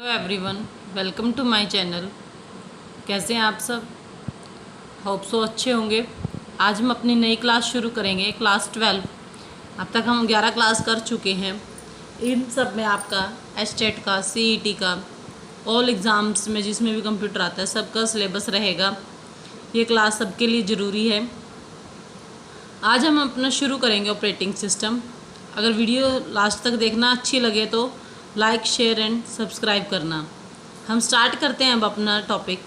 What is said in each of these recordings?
Hello everyone, welcome to my channel. कैसे हैं आप सब? होप सो अच्छे होंगे। आज हम अपनी नई क्लास शुरू करेंगे, क्लास 12। अब तक हम 11 क्लास कर चुके हैं। इन सब में आपका एस्टेट का, सीईटी का, ऑल एग्ज़ाम्स में जिसमें भी कंप्यूटर आता है सबका सिलेबस रहेगा। ये क्लास सबके लिए ज़रूरी है। आज हम अपना शुरू करेंगे ऑपरेटिंग सिस्टम। अगर वीडियो लास्ट तक देखना अच्छी लगे तो लाइक, शेयर एंड सब्सक्राइब करना। हम स्टार्ट करते हैं अब अपना टॉपिक,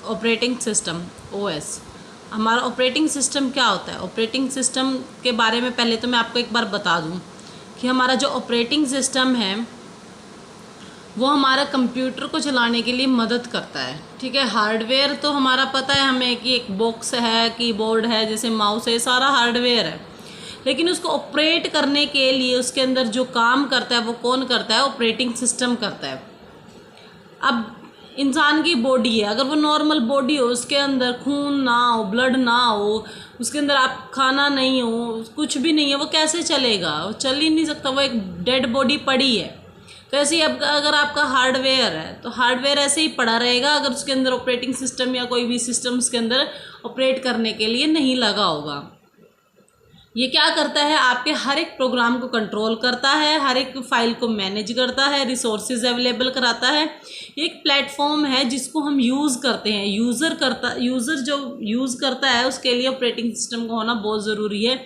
ऑपरेटिंग सिस्टम, ओएस। हमारा ऑपरेटिंग सिस्टम क्या होता है? ऑपरेटिंग सिस्टम के बारे में पहले तो मैं आपको एक बार बता दूं कि हमारा जो ऑपरेटिंग सिस्टम है वो हमारा कंप्यूटर को चलाने के लिए मदद करता है। ठीक है, हार्डवेयर तो हमारा पता है हमें कि एक बॉक्स है, कीबोर्ड है, जैसे माउस है, सारा हार्डवेयर है। लेकिन उसको ऑपरेट करने के लिए उसके अंदर जो काम करता है वो कौन करता है? ऑपरेटिंग सिस्टम करता है। अब इंसान की बॉडी है, अगर वो नॉर्मल बॉडी हो, उसके अंदर खून ना हो, ब्लड ना हो, उसके अंदर आप खाना नहीं हो, कुछ भी नहीं है, वो कैसे चलेगा? वो चल ही नहीं सकता, वो एक डेड बॉडी पड़ी है। तो ऐसे ही अब अगर आपका हार्डवेयर है तो हार्डवेयर ऐसे ही पड़ा रहेगा अगर उसके अंदर ऑपरेटिंग सिस्टम या कोई भी सिस्टम उसके अंदर ऑपरेट करने के लिए नहीं लगा होगा। ये क्या करता है? आपके हर एक प्रोग्राम को कंट्रोल करता है, हर एक फाइल को मैनेज करता है, रिसोर्सेज अवेलेबल कराता है। ये एक प्लेटफॉर्म है जिसको हम यूज़ करते हैं। यूज़र जो यूज़ करता है उसके लिए ऑपरेटिंग सिस्टम का होना बहुत ज़रूरी है,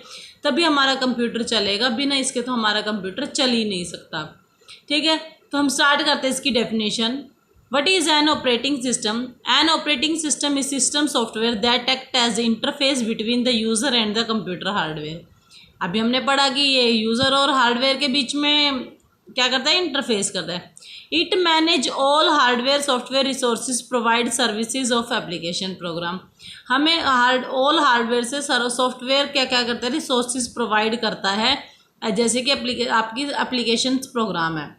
तभी हमारा कंप्यूटर चलेगा। बिना इसके तो हमारा कंप्यूटर चल ही नहीं सकता। ठीक है, तो हम स्टार्ट करते हैं इसकी definition. What is an operating system? An operating system is system software that act as interface between the user and the computer hardware. अभी हमने पढ़ा कि ये यूज़र और हार्डवेयर के बीच में क्या करता है? इंटरफेस करता है। It manage all hardware software resources, provide services of application program. हमें ऑल हार्डवेयर से सॉफ्टवेयर क्या क्या करता है? रिसोर्सेज प्रोवाइड करता है, जैसे कि आपकी एप्लीकेशन प्रोग्राम है।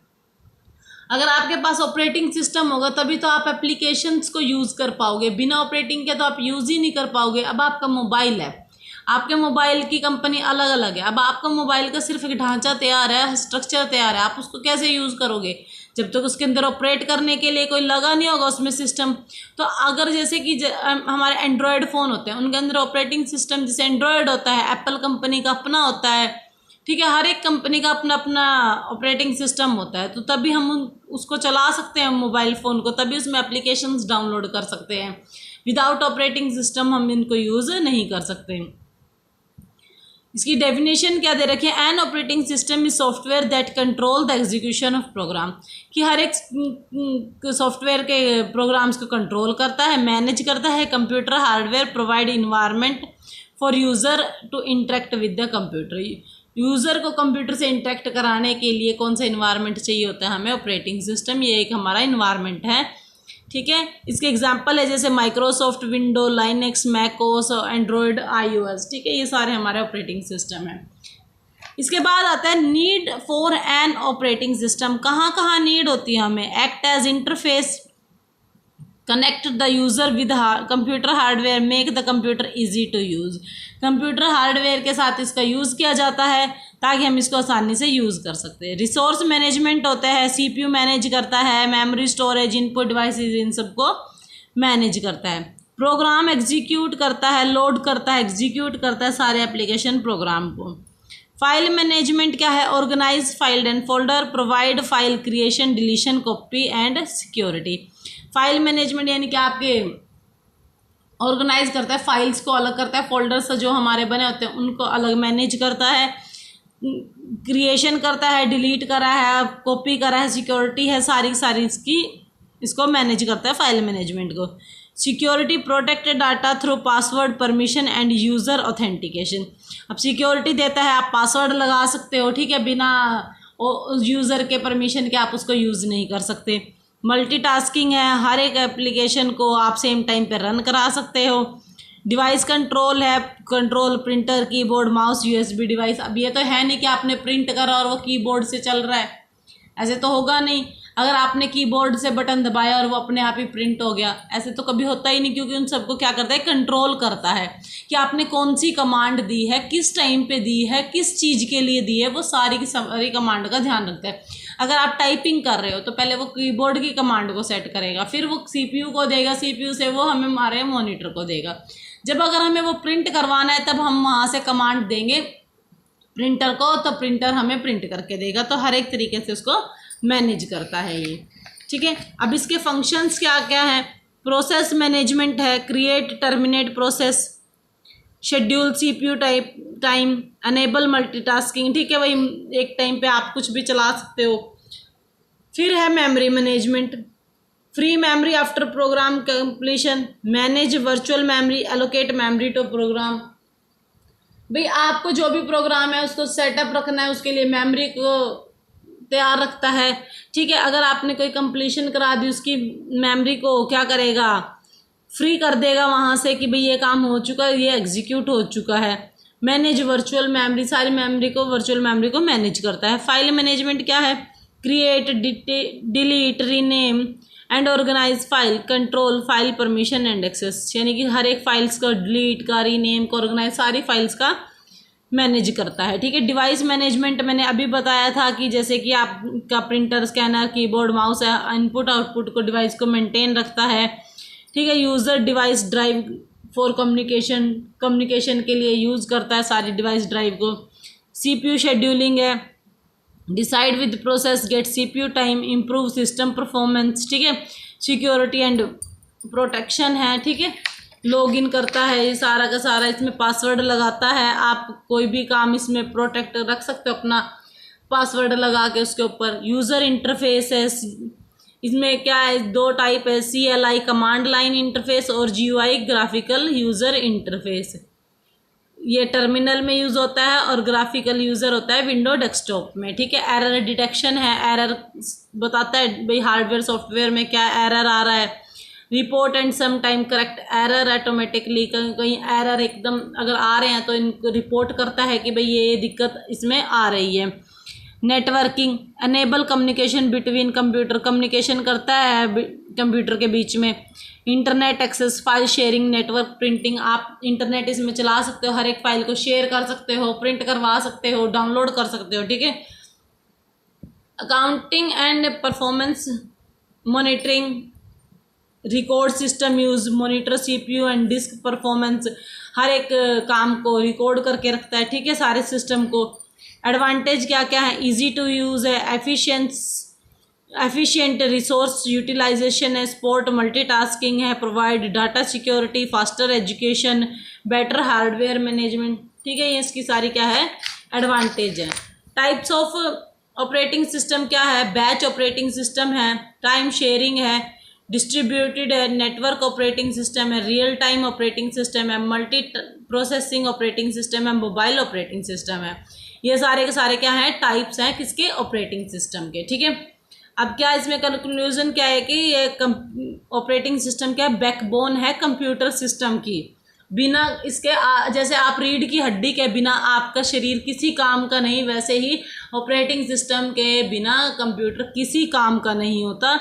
अगर आपके पास ऑपरेटिंग सिस्टम होगा तभी तो आप एप्लीकेशंस को यूज़ कर पाओगे। बिना ऑपरेटिंग के तो आप यूज़ ही नहीं कर पाओगे। अब आपका मोबाइल है, आपके मोबाइल की कंपनी अलग अलग है। अब आपका मोबाइल का सिर्फ एक ढांचा तैयार है, स्ट्रक्चर तैयार है, आप उसको कैसे यूज़ करोगे जब तक उसके अंदर ऑपरेट करने के लिए कोई लगा नहीं होगा उसमें सिस्टम। तो अगर जैसे कि हमारे एंड्रॉयड फ़ोन होते हैं उनके अंदर ऑपरेटिंग सिस्टम जैसे एंड्रॉयड होता है, एप्पल कंपनी का अपना होता है। ठीक है, हर एक कंपनी का अपना अपना ऑपरेटिंग सिस्टम होता है, तो तभी हम उसको चला सकते हैं मोबाइल फ़ोन को, तभी उसमें एप्लीकेशंस डाउनलोड कर सकते हैं। विदाउट ऑपरेटिंग सिस्टम हम इनको यूज़ नहीं कर सकते। इसकी डेफिनेशन क्या दे रखी है? An operating system is software that control the execution of program. कि हर एक सॉफ्टवेयर के प्रोग्राम्स को कंट्रोल करता है, मैनेज करता है। Computer hardware provide environment for user to interact with the computer. User को कंप्यूटर से इंटरेक्ट कराने के लिए कौन सा इन्वायरमेंट चाहिए होता है हमें? Operating system. ये एक हमारा इन्वायरमेंट है। ठीक है, इसके एग्जांपल है जैसे माइक्रोसॉफ्ट विंडो, लाइनेक्स, मैकोस और एंड्रॉयड, आईओएस। ठीक है, ये सारे हमारे ऑपरेटिंग सिस्टम हैं। इसके बाद आता है need for an operating system. कहाँ कहाँ नीड होती है हमें? Act as interface, connect the user with computer hardware, make the computer easy to use. Computer hardware के साथ इसका यूज़ किया जाता है ताकि हम इसको आसानी से यूज़ कर सकते हैं। रिसोर्स मैनेजमेंट होता है, सीपीयू मैनेज करता है, मेमोरी, स्टोरेज, इनपुट डिवाइसेस, इन सबको मैनेज करता है। प्रोग्राम एग्जीक्यूट करता है, लोड करता है, एग्जीक्यूट करता है सारे एप्लीकेशन प्रोग्राम को। फाइल मैनेजमेंट क्या है? Organize file and folder, provide file creation, deletion, copy and security. File management यानी कि आपके ऑर्गेनाइज करता है, फाइल्स को अलग करता है, फोल्डर्स जो हमारे बने होते हैं उनको अलग मैनेज करता है, क्रिएशन करता है, डिलीट करा है, कॉपी करा है, सिक्योरिटी है, सारी इसको मैनेज करता है फाइल मैनेजमेंट को। Security, protect data through password, permission end user authentication. अब सिक्योरिटी देता है, आप पासवर्ड लगा सकते हो। ठीक है, बिना यूज़र के परमिशन के आप उसको यूज़ नहीं कर सकते। मल्टीटास्किंग है, हर एक एप्लीकेशन को आप सेम टाइम पे रन करा सकते हो। डिवाइस कंट्रोल है, control printer, keyboard, mouse, USB device. अब ये तो है नहीं कि आपने प्रिंट करा और वो कीबोर्ड से चल रहा है, ऐसे तो होगा नहीं। अगर आपने कीबोर्ड से बटन दबाया और वो अपने आप ही प्रिंट हो गया, ऐसे तो कभी होता ही नहीं, क्योंकि उन सबको क्या करता है? कंट्रोल करता है कि आपने कौन सी कमांड दी है, किस टाइम पे दी है, किस चीज़ के लिए दी है, वो सारी की सारी कमांड का ध्यान रखता है। अगर आप टाइपिंग कर रहे हो तो पहले वो कीबोर्ड की कमांड को सेट करेगा, फिर वो CPU को देगा, CPU से वो हमें हमारे मॉनिटर को देगा। जब अगर हमें वो प्रिंट करवाना है तब हम वहाँ से कमांड देंगे प्रिंटर को, तो प्रिंटर हमें प्रिंट करके देगा। तो हर एक तरीके से उसको मैनेज करता है ये, ठीक है। अब इसके फंक्शंस क्या क्या हैं? प्रोसेस मैनेजमेंट है, create terminate process, schedule CPU time, enable multitasking, ठीक है, वही एक टाइम पे आप कुछ भी चला सकते हो। फिर है memory management, free memory after program completion, manage virtual memory, allocate memory to program. भाई आपको जो भी प्रोग्राम है उसको सेटअप रखना है, उसके लिए मेमोरी को तैयार रखता है, ठीक है। अगर आपने कोई कंप्लीशन करा दी उसकी मेमोरी को क्या करेगा, फ्री कर देगा वहाँ से कि भाई ये काम हो चुका है, ये एग्जीक्यूट हो चुका है। मैनेज वर्चुअल मेमोरी, सारी मेमोरी को, वर्चुअल मेमोरी को मैनेज करता है। फाइल मैनेजमेंट क्या है? Create, delete, rename and organize file, control file permission and access, यानी कि हर एक फाइल्स का डिलीट का, रीनेम का, ऑर्गेनाइज, सारी फाइल्स का मैनेज करता है, ठीक है। डिवाइस मैनेजमेंट मैंने अभी बताया था कि जैसे कि आपका प्रिंटर, स्कैनर, कीबोर्ड, माउस है, इनपुट आउटपुट को, डिवाइस को मेंटेन रखता है, ठीक है। User device drive for communication के लिए यूज़ करता है सारी डिवाइस ड्राइव को। CPU शेड्यूलिंग है, decide with process, get CPU time, improve system performance, ठीक है। सिक्योरिटी एंड प्रोटेक्शन है, ठीक है। लॉगिन करता है, ये सारा का सारा, इसमें पासवर्ड लगाता है। आप कोई भी काम इसमें प्रोटेक्ट रख सकते हो अपना पासवर्ड लगा के उसके ऊपर। यूज़र इंटरफेस है, इसमें क्या है, दो टाइप है, CLI कमांड लाइन इंटरफेस और GUI ग्राफिकल यूज़र इंटरफेस। ये टर्मिनल में यूज़ होता है और ग्राफिकल यूज़र होता है विंडो डेस्कटॉप में, ठीक है। एरर डिटेक्शन है, एरर बताता है भाई हार्डवेयर सॉफ्टवेयर में क्या एरर आ रहा है। Report and some time correct error automatically, कहीं एरर एकदम अगर आ रहे हैं तो इनको रिपोर्ट करता है कि भाई ये दिक्कत इसमें आ रही है। Networking, enable communication between computer, communication करता है कंप्यूटर के बीच में। Internet access, file sharing, network printing, आप इंटरनेट इसमें चला सकते हो, हर एक फाइल को शेयर कर सकते हो, प्रिंट करवा सकते हो, डाउनलोड कर सकते हो, ठीक है। Accounting and performance monitoring, record system use, monitor CPU and disk performance, हर एक काम को रिकॉर्ड करके रखता है, ठीक है, सारे सिस्टम को। एडवांटेज क्या क्या है? इजी टू यूज़ है, एफिशिएंट रिसोर्स यूटिलाइजेशन है, सपोर्ट मल्टीटास्किंग है, provide data security, faster education, better hardware management, ठीक है। ये इसकी सारी क्या है, एडवांटेज है। टाइप्स ऑफ ऑपरेटिंग सिस्टम क्या है? बैच ऑपरेटिंग सिस्टम है, टाइम शेयरिंग है, डिस्ट्रीब्यूटेड है, नेटवर्क ऑपरेटिंग सिस्टम है, रियल टाइम ऑपरेटिंग सिस्टम है, मल्टी प्रोसेसिंग ऑपरेटिंग सिस्टम है, मोबाइल ऑपरेटिंग सिस्टम है। ये सारे के सारे क्या हैं, टाइप्स हैं किसके, ऑपरेटिंग सिस्टम के, ठीक है। अब क्या इसमें कंक्लूजन क्या है कि ये ऑपरेटिंग सिस्टम क्या है, बैकबोन है कंप्यूटर सिस्टम की। बिना इसके जैसे आप रीढ़ की हड्डी के बिना आपका शरीर किसी काम का नहीं, वैसे ही ऑपरेटिंग सिस्टम के बिना कंप्यूटर किसी काम का नहीं होता।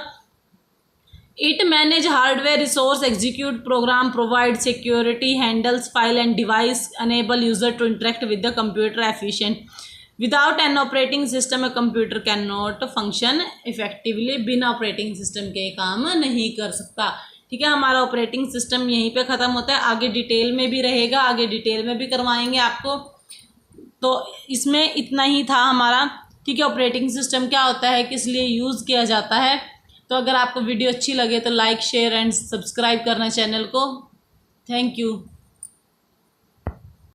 It manage hardware resource, execute program, provide security, handles file and device, enable user to interact with the computer efficient. Without an operating system, a computer cannot function effectively. बिना operating system के काम नहीं कर सकता, ठीक है। हमारा operating system यहीं पे ख़त्म होता है, आगे डिटेल में भी रहेगा, आगे डिटेल में भी करवाएंगे आपको। तो इसमें इतना ही था हमारा, ठीक है। ऑपरेटिंग सिस्टम क्या होता है, किस लिए यूज़ किया जाता है। तो अगर आपको वीडियो अच्छी लगे तो लाइक, शेयर एंड सब्सक्राइब करना चैनल को। Thank you.